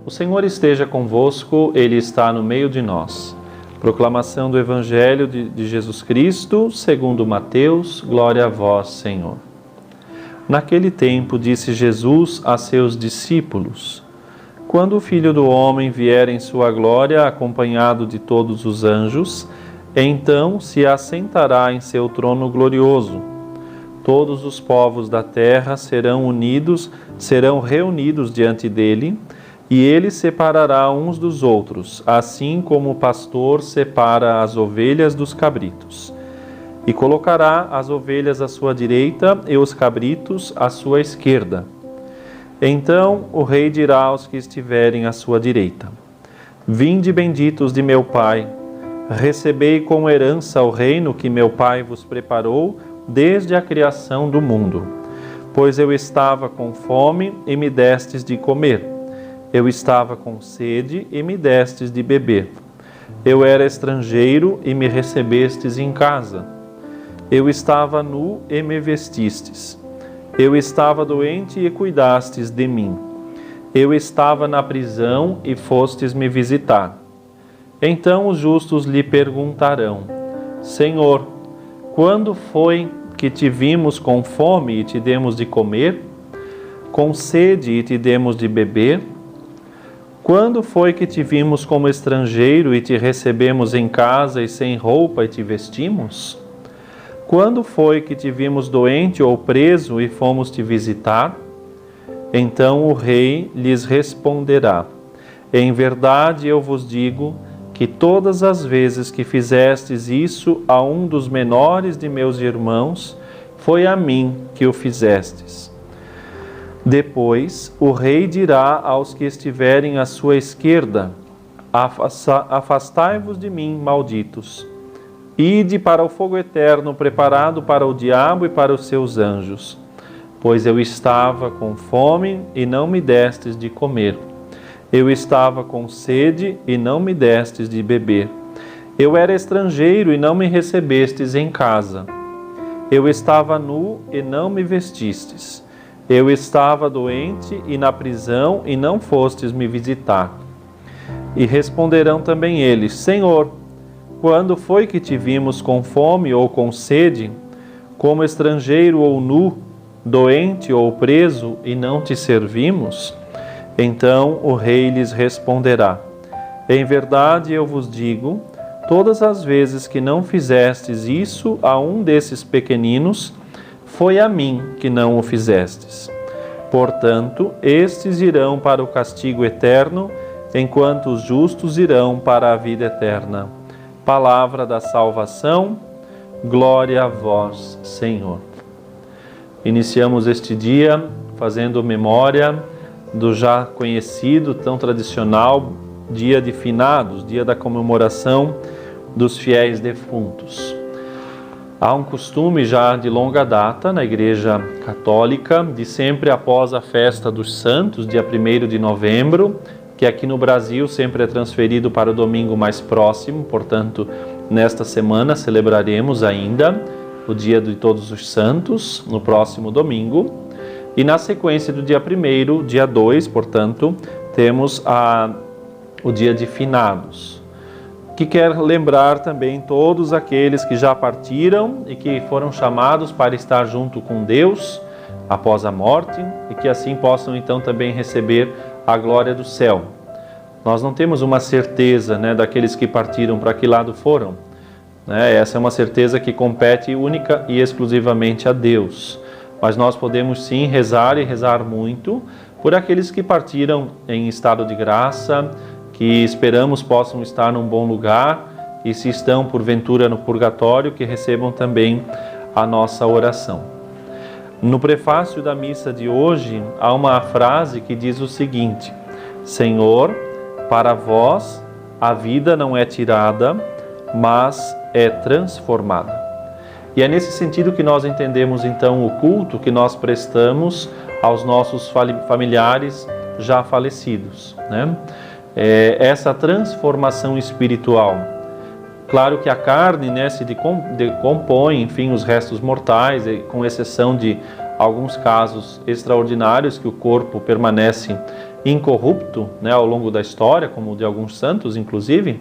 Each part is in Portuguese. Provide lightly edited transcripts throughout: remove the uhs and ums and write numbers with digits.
O Senhor esteja convosco, Ele está no meio de nós. Proclamação do Evangelho de Jesus Cristo, segundo Mateus, glória a vós, Senhor. Naquele tempo disse Jesus a seus discípulos: Quando o Filho do Homem vier em sua glória, acompanhado de todos os anjos, então se assentará em seu trono glorioso. Todos os povos da terra serão reunidos diante dele, e ele separará uns dos outros, assim como o pastor separa as ovelhas dos cabritos. E colocará as ovelhas à sua direita e os cabritos à sua esquerda. Então o rei dirá aos que estiverem à sua direita: Vinde benditos de meu Pai, recebei como herança o reino que meu Pai vos preparou desde a criação do mundo. Pois eu estava com fome e me destes de comer. Eu estava com sede e me destes de beber. Eu era estrangeiro e me recebestes em casa. Eu estava nu e me vestistes. Eu estava doente e cuidastes de mim. Eu estava na prisão e fostes me visitar. Então os justos lhe perguntarão: Senhor, quando foi que te vimos com fome e te demos de comer? Com sede e te demos de beber? Quando foi que te vimos como estrangeiro e te recebemos em casa e sem roupa e te vestimos? Quando foi que te vimos doente ou preso e fomos te visitar? Então o rei lhes responderá: Em verdade eu vos digo que todas as vezes que fizestes isso a um dos menores de meus irmãos, foi a mim que o fizestes. Depois o rei dirá aos que estiverem à sua esquerda: Afastai-vos de mim, malditos. Ide para o fogo eterno preparado para o diabo e para os seus anjos. Pois eu estava com fome e não me destes de comer. Eu estava com sede e não me destes de beber. Eu era estrangeiro e não me recebestes em casa. Eu estava nu e não me vestistes. Eu estava doente e na prisão e não fostes me visitar. E responderão também eles: Senhor, quando foi que te vimos com fome ou com sede, como estrangeiro ou nu, doente ou preso e não te servimos? Então o rei lhes responderá: Em verdade eu vos digo, todas as vezes que não fizestes isso a um desses pequeninos, foi a mim que não o fizestes. Portanto, estes irão para o castigo eterno, enquanto os justos irão para a vida eterna. Palavra da salvação, glória a vós, Senhor. Iniciamos este dia fazendo memória do já conhecido, tão tradicional, dia de finados, dia da comemoração dos fiéis defuntos. Há um costume já de longa data na Igreja Católica, de sempre após a festa dos santos, dia 1º de novembro, que aqui no Brasil sempre é transferido para o domingo mais próximo, portanto, nesta semana celebraremos ainda o dia de Todos os Santos, no próximo domingo, e na sequência do dia 1º, dia 2, portanto, temos o dia de finados, que quer lembrar também todos aqueles que já partiram e que foram chamados para estar junto com Deus após a morte e que assim possam então também receber a glória do céu. Nós não temos uma certeza, daqueles que partiram para que lado foram. Essa é uma certeza que compete única e exclusivamente a Deus. Mas nós podemos sim rezar e rezar muito por aqueles que partiram em estado de graça, que esperamos possam estar num bom lugar e se estão porventura no purgatório, que recebam também a nossa oração. No prefácio da missa de hoje há uma frase que diz o seguinte: Senhor, para vós a vida não é tirada, mas é transformada. E é nesse sentido que nós entendemos então o culto que nós prestamos aos nossos familiares já falecidos, essa transformação espiritual. Claro que a carne, se decompõe, enfim, os restos mortais, com exceção de alguns casos extraordinários que o corpo permanece incorrupto, né, ao longo da história, como de alguns santos, inclusive,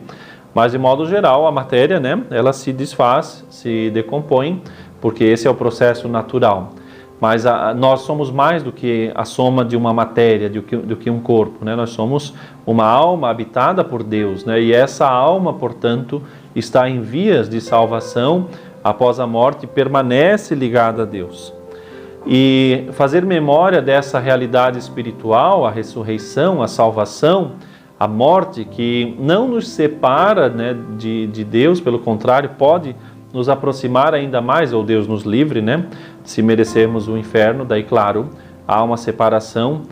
mas de modo geral a matéria, né, ela se desfaz, se decompõe, porque esse é o processo natural. Mas nós somos mais do que a soma de uma matéria, do que um corpo, né? Nós somos uma alma habitada por Deus, né? E essa alma, portanto, está em vias de salvação após a morte e permanece ligada a Deus. E fazer memória dessa realidade espiritual, a ressurreição, a salvação, a morte, que não nos separa, né, de Deus, pelo contrário, pode nos aproximar ainda mais, ou Deus nos livre, né? Se merecermos o inferno, daí claro, há uma separação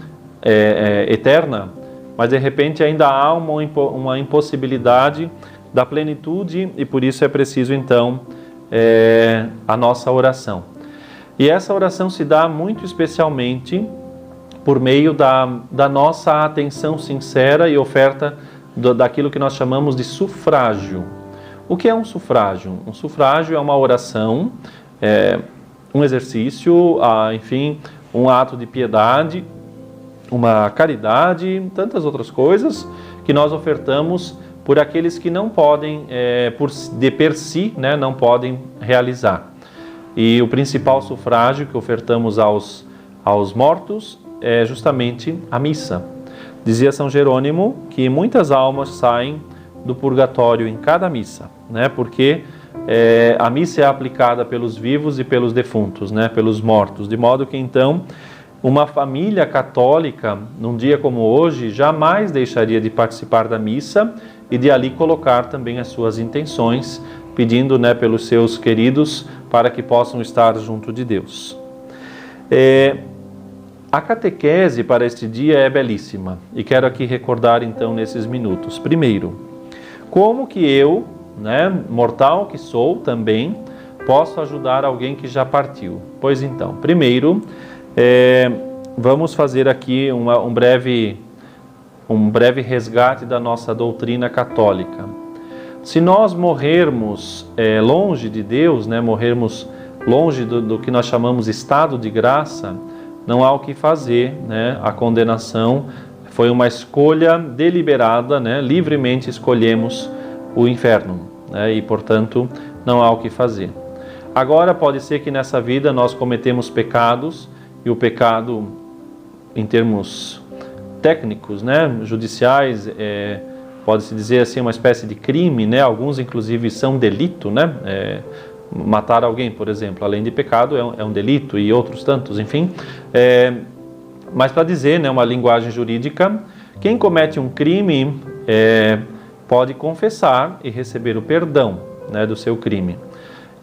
eterna, mas de repente ainda há uma impossibilidade da plenitude e por isso é preciso então a nossa oração. E essa oração se dá muito especialmente por meio da nossa atenção sincera e oferta daquilo que nós chamamos de sufrágio. O que é um sufrágio? Um sufrágio é uma oração, um exercício, enfim, um ato de piedade, uma caridade, tantas outras coisas que nós ofertamos por aqueles que não podem, de per si, né, não podem realizar. E o principal sufrágio que ofertamos aos mortos é justamente a missa. Dizia São Jerônimo que muitas almas saem do purgatório em cada missa, né? Porque a missa é aplicada pelos vivos e pelos defuntos, né? Pelos mortos, de modo que então uma família católica, num dia como hoje, jamais deixaria de participar da missa e de ali colocar também as suas intenções, pedindo, né, pelos seus queridos para que possam estar junto de Deus. A catequese para este dia é belíssima e quero aqui recordar então nesses minutos. Primeiro, como que eu, né, mortal que sou também, posso ajudar alguém que já partiu? Pois então, primeiro, vamos fazer aqui um breve resgate da nossa doutrina católica. Se nós morrermos longe de Deus, né, morrermos longe do que nós chamamos estado de graça, não há o que fazer, né? A condenação foi uma escolha deliberada, né? Livremente escolhemos o inferno, né? E, portanto, não há o que fazer. Agora, pode ser que nessa vida nós cometemos pecados, e o pecado, em termos técnicos, né? Judiciais, pode-se dizer assim, uma espécie de crime, né? Alguns, inclusive, são delito, né? Matar alguém, por exemplo, além de pecado, é um delito, e outros tantos, enfim. Mas para dizer, né, uma linguagem jurídica, quem comete um crime pode confessar e receber o perdão, né, do seu crime.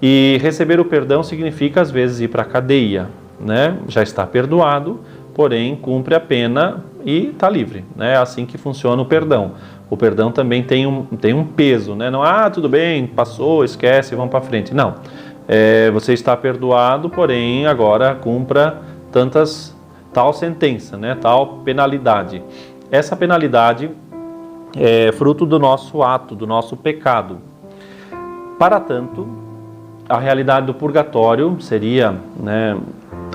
E receber o perdão significa, às vezes, ir para a cadeia, né? Já está perdoado, porém cumpre a pena e está livre, né? É assim que funciona o perdão. O perdão também tem um peso, né? Não, tudo bem, passou, esquece, vamos para frente. Não, você está perdoado, porém agora cumpra tal sentença, né? Tal penalidade. Essa penalidade é fruto do nosso ato, do nosso pecado. Para tanto, a realidade do purgatório seria, né,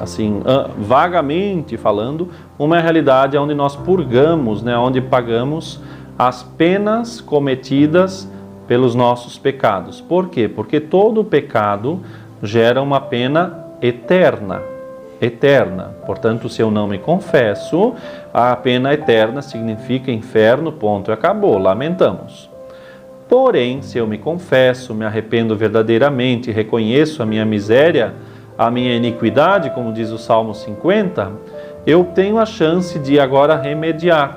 assim, vagamente falando, uma realidade onde nós purgamos, né, onde pagamos as penas cometidas pelos nossos pecados. Por quê? Porque todo pecado gera uma pena eterna. Eterna. Portanto, se eu não me confesso, a pena eterna significa inferno, ponto, acabou, lamentamos. Porém, se eu me confesso, me arrependo verdadeiramente, reconheço a minha miséria, a minha iniquidade, como diz o Salmo 50, eu tenho a chance de agora remediar,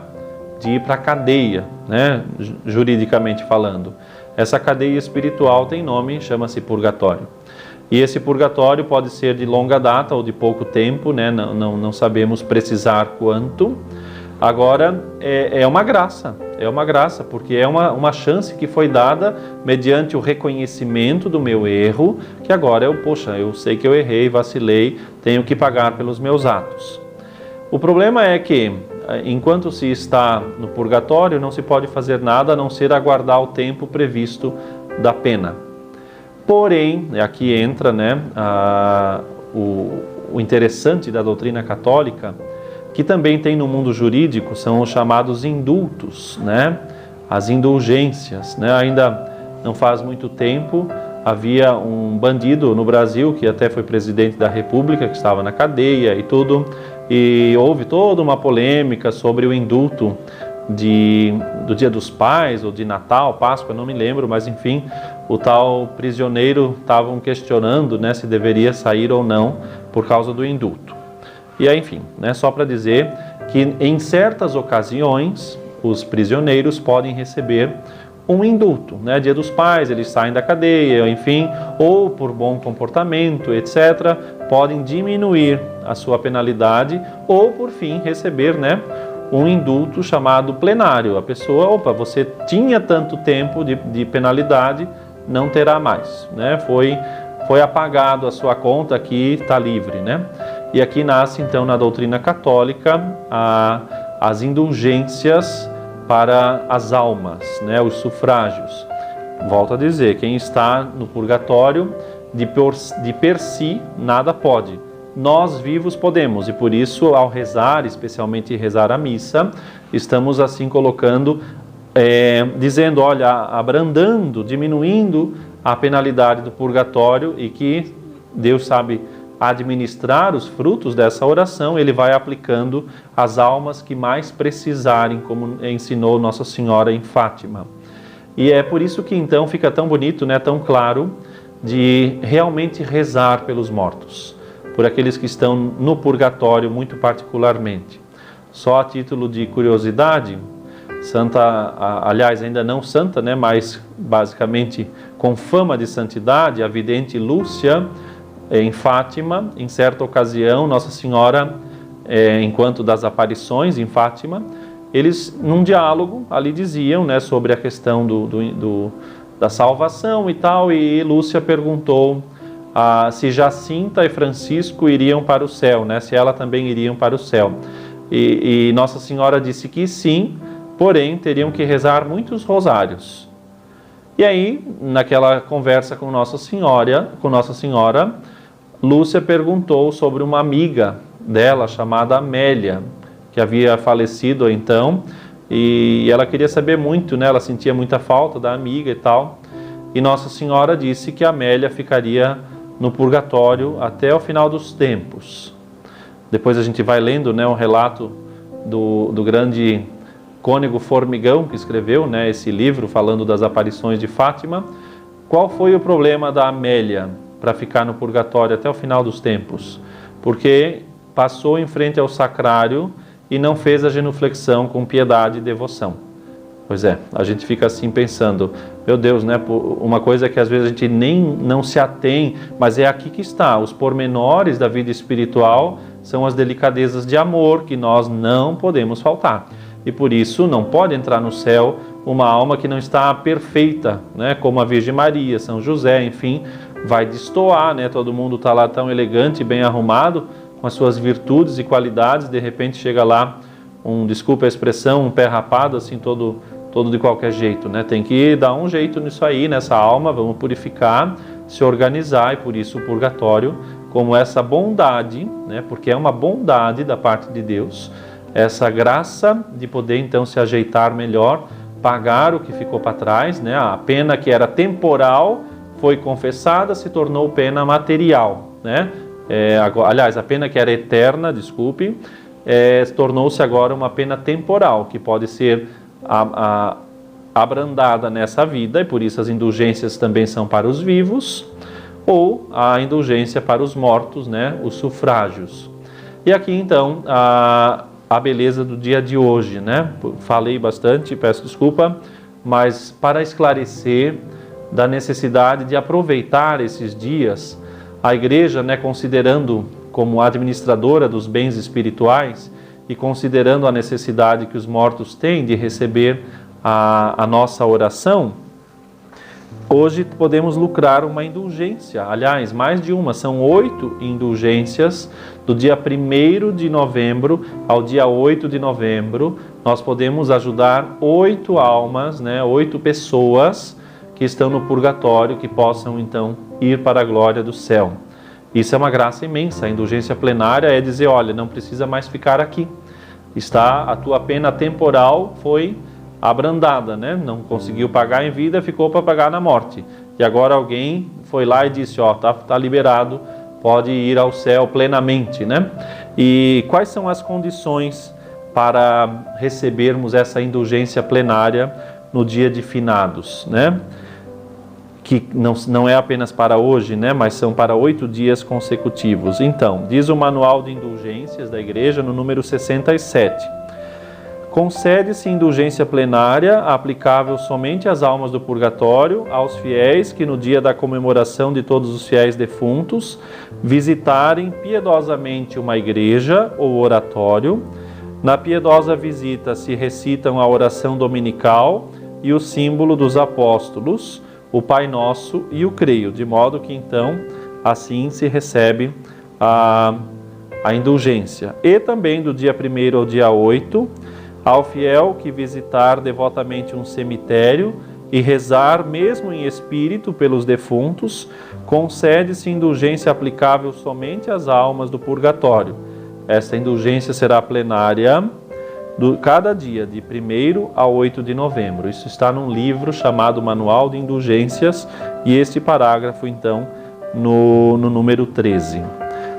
de ir para a cadeia, né, juridicamente falando. Essa cadeia espiritual tem nome, chama-se purgatório. E esse purgatório pode ser de longa data ou de pouco tempo, né, não sabemos precisar quanto. Agora, é uma graça, porque é uma chance que foi dada mediante o reconhecimento do meu erro, que agora eu sei que eu errei, vacilei, tenho que pagar pelos meus atos. O problema é que, enquanto se está no purgatório, não se pode fazer nada a não ser aguardar o tempo previsto da pena. Porém, aqui entra, né, o interessante da doutrina católica, que também tem no mundo jurídico, são os chamados indultos, né? As indulgências, né? Ainda não faz muito tempo, havia um bandido no Brasil, que até foi presidente da República, que estava na cadeia e tudo, e houve toda uma polêmica sobre o indulto do Dia dos Pais, ou de Natal, Páscoa, não me lembro, mas enfim, o tal prisioneiro estavam questionando, né, se deveria sair ou não por causa do indulto. E aí, enfim, né, só para dizer que em certas ocasiões os prisioneiros podem receber um indulto, né? Dia dos Pais, eles saem da cadeia, enfim, ou por bom comportamento, etc., podem diminuir a sua penalidade ou, por fim, receber, né, um indulto chamado plenário. A pessoa, opa, você tinha tanto tempo de penalidade, não terá mais, né? Foi apagado a sua conta, aqui está livre, né? E aqui nasce, então, na doutrina católica, as indulgências para as almas, né, os sufrágios. Volto a dizer, quem está no purgatório, de per si, nada pode. Nós vivos podemos, e por isso, ao rezar, especialmente rezar a missa, estamos assim colocando, dizendo, olha, abrandando, diminuindo a penalidade do purgatório, e que Deus sabe administrar os frutos dessa oração, ele vai aplicando às almas que mais precisarem, como ensinou Nossa Senhora em Fátima. E é por isso que então fica tão bonito, né, tão claro, de realmente rezar pelos mortos, por aqueles que estão no purgatório muito particularmente. Só a título de curiosidade, aliás, ainda não santa, né, mas basicamente com fama de santidade, a vidente Lúcia, em Fátima, em certa ocasião, Nossa Senhora, enquanto das aparições em Fátima, eles, num diálogo, ali diziam, né, sobre a questão da salvação e tal, e Lúcia perguntou se Jacinta e Francisco iriam para o céu, né, se ela também iriam para o céu. E Nossa Senhora disse que sim, porém teriam que rezar muitos rosários. E aí, naquela conversa com Nossa Senhora, Lúcia perguntou sobre uma amiga dela chamada Amélia, que havia falecido então, e ela queria saber muito, né? Ela sentia muita falta da amiga e tal. E Nossa Senhora disse que Amélia ficaria no purgatório até o final dos tempos. Depois a gente vai lendo, né, um relato do grande Cônego Formigão, que escreveu, né, esse livro falando das aparições de Fátima. Qual foi o problema da Amélia para ficar no purgatório até o final dos tempos? Porque passou em frente ao sacrário e não fez a genuflexão com piedade e devoção. Pois é, a gente fica assim pensando, meu Deus, né, uma coisa que às vezes a gente nem não se atém, mas é aqui que está, os pormenores da vida espiritual são as delicadezas de amor que nós não podemos faltar. E por isso não pode entrar no céu uma alma que não está perfeita, né? Como a Virgem Maria, São José, enfim, vai destoar, né? Todo mundo está lá tão elegante, bem arrumado, com as suas virtudes e qualidades, de repente chega lá desculpa a expressão, um pé rapado, assim, todo de qualquer jeito, né? Tem que dar um jeito nisso aí, nessa alma, vamos purificar, se organizar, e por isso o purgatório, como essa bondade, né? Porque é uma bondade da parte de Deus, essa graça de poder então se ajeitar melhor, pagar o que ficou para trás, né? A pena que era temporal foi confessada, se tornou pena material, né? Aliás, a pena que era eterna, desculpe, tornou-se agora uma pena temporal, que pode ser abrandada nessa vida, e por isso as indulgências também são para os vivos, ou a indulgência para os mortos, né? Os sufrágios. E aqui então a beleza do dia de hoje, né? Falei bastante, peço desculpa, mas para esclarecer da necessidade de aproveitar esses dias, a Igreja, né, considerando como administradora dos bens espirituais e considerando a necessidade que os mortos têm de receber a nossa oração, hoje podemos lucrar uma indulgência, aliás, mais de uma, são 8 indulgências, do dia 1º de novembro ao dia 8 de novembro, nós podemos ajudar 8 almas, né, 8 pessoas que estão no purgatório, que possam então ir para a glória do céu. Isso é uma graça imensa. A indulgência plenária é dizer, olha, não precisa mais ficar aqui. a tua pena temporal foi abrandada, né? Não conseguiu pagar em vida, ficou para pagar na morte. E agora alguém foi lá e disse, ó, tá liberado, pode ir ao céu plenamente, né? E quais são as condições para recebermos essa indulgência plenária no dia de finados, né? Que não é apenas para hoje, né? Mas são para 8 dias consecutivos. Então, diz o Manual de Indulgências da Igreja no número 67. Concede-se indulgência plenária aplicável somente às almas do purgatório, aos fiéis que no dia da comemoração de todos os fiéis defuntos visitarem piedosamente uma igreja ou oratório. Na piedosa visita se recitam a oração dominical e o símbolo dos apóstolos, o Pai Nosso e o Creio, de modo que então assim se recebe a indulgência. E também do dia 1º ao dia 8, ao fiel que visitar devotamente um cemitério e rezar, mesmo em espírito, pelos defuntos, concede-se indulgência aplicável somente às almas do purgatório. Esta indulgência será plenária cada dia, de 1º a 8 de novembro. Isso está num livro chamado Manual de Indulgências, e este parágrafo, então, no número 13.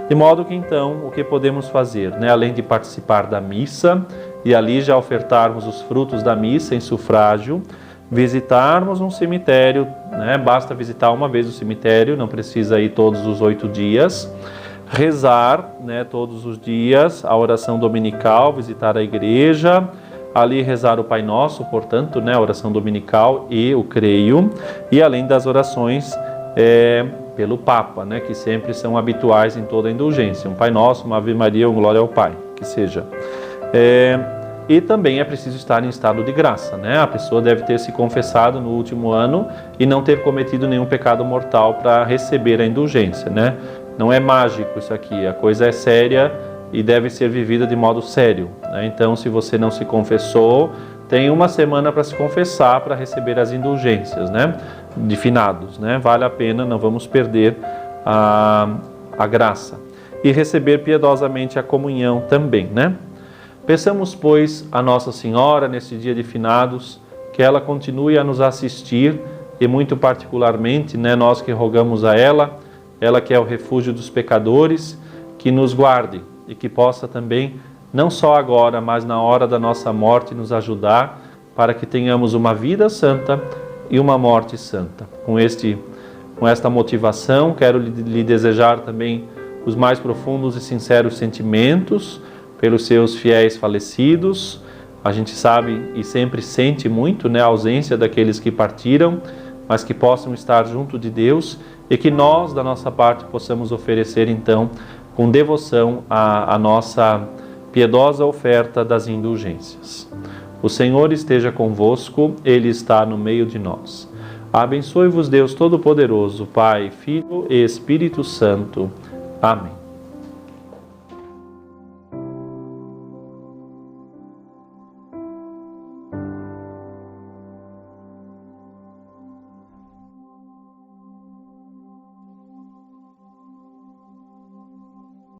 De modo que, então, o que podemos fazer, né? Além de participar da missa, e ali já ofertarmos os frutos da missa em sufrágio, visitarmos um cemitério, né? Basta visitar uma vez o cemitério, não precisa ir todos os 8 dias, rezar, né, todos os dias a oração dominical, visitar a igreja, ali rezar o Pai Nosso, portanto, né, a oração dominical e o Creio, e além das orações pelo Papa, né, que sempre são habituais em toda a indulgência, um Pai Nosso, uma Ave Maria, um Glória ao Pai, que seja. E também é preciso estar em estado de graça, né? A pessoa deve ter se confessado no último ano e não ter cometido nenhum pecado mortal para receber a indulgência, né? Não é mágico isso aqui, a coisa é séria e deve ser vivida de modo sério, né? Então, se você não se confessou, tem uma semana para se confessar para receber as indulgências, né? De finados, né? Vale a pena, não vamos perder a graça. E receber piedosamente a comunhão também, né? Peçamos, pois, a Nossa Senhora, nesse dia de finados, que ela continue a nos assistir e muito particularmente, né, nós que rogamos a ela que é o refúgio dos pecadores, que nos guarde e que possa também, não só agora, mas na hora da nossa morte, nos ajudar para que tenhamos uma vida santa e uma morte santa. Com esta motivação, quero lhe desejar também os mais profundos e sinceros sentimentos pelos seus fiéis falecidos. A gente sabe e sempre sente muito, né, a ausência daqueles que partiram, mas que possam estar junto de Deus e que nós, da nossa parte, possamos oferecer, então, com devoção a nossa piedosa oferta das indulgências. O Senhor esteja convosco, Ele está no meio de nós. Abençoe-vos Deus Todo-Poderoso, Pai, Filho e Espírito Santo. Amém.